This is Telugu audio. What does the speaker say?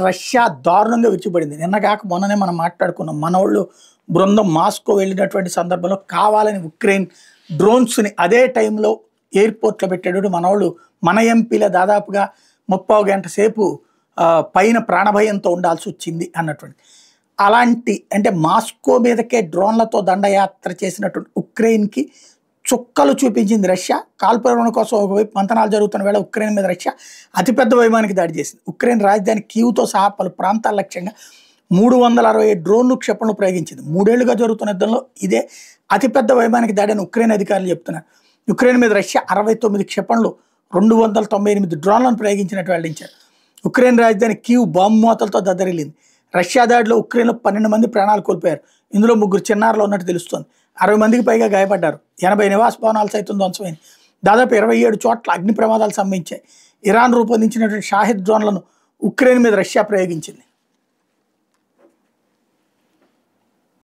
రష్యా దారుణంగా విరుచుకుపడింది. నిన్న కాక మొన్ననే మనం మాట్లాడుకున్నాం. మనోళ్ళు బృందం మాస్కో వెళ్ళినటువంటి సందర్భంలో కావాలని ఉక్రెయిన్ డ్రోన్స్‌ని అదే టైంలో ఎయిర్‌పోర్ట్‌లో పెట్టాడు. మనోళ్ళు మన ఎంపీలే దాదాపుగా 30 గంట సేపు పైన ప్రాణభయంతో ఉండాల్సొచ్చింది అన్నటువంటి. అలాంటి అంటే మాస్కో మీదకే డ్రోన్‌లతో దండయాత్ర చేసినటువంటి ఉక్రెయిన్‌కి చుక్కలు చూపించింది రష్యా. కాల్పుల కోసం ఒకవైపు మంతనాలు జరుగుతున్న వేళ ఉక్రెయిన్ మీద రష్యా అతిపెద్ద వైమానిక దాడి చేసింది. ఉక్రెయిన్ రాజధాని కీవ్‌తో సహా పలు ప్రాంతాల లక్ష్యంగా 360 డ్రోన్లు క్షిపణులు ప్రయోగించింది. 3 ఏళ్లుగా జరుగుతున్న యుద్ధంలో ఇదే అతిపెద్ద వైమానిక దాడి అని ఉక్రెయిన్ అధికారులు చెప్తున్నారు. ఉక్రెయిన్ మీద రష్యా 69 క్షిపణులు, 298 డ్రోన్లను ప్రయోగించినట్టు వెల్లడించారు. ఉక్రెయిన్ రాజధాని కీవ్ బాంబు మోతలతో దద్దరిల్లింది. రష్యా దాడిలో ఉక్రెయిన్లో 12 మంది ప్రాణాలు కోల్పోయారు. ఇందులో 3 చిన్నారులు ఉన్నట్టు తెలుస్తోంది. 60 మందికి పైగా గాయపడ్డారు. 80 నివాస భవనాలు సైతం ధ్వంసమైంది. దాదాపు 27 చోట్ల అగ్ని ప్రమాదాలు సంభవించాయి. ఇరాన్ రూపొందించినటువంటి షాహిద్ డ్రోన్లను ఉక్రెయిన్ మీద రష్యా ప్రయోగించింది.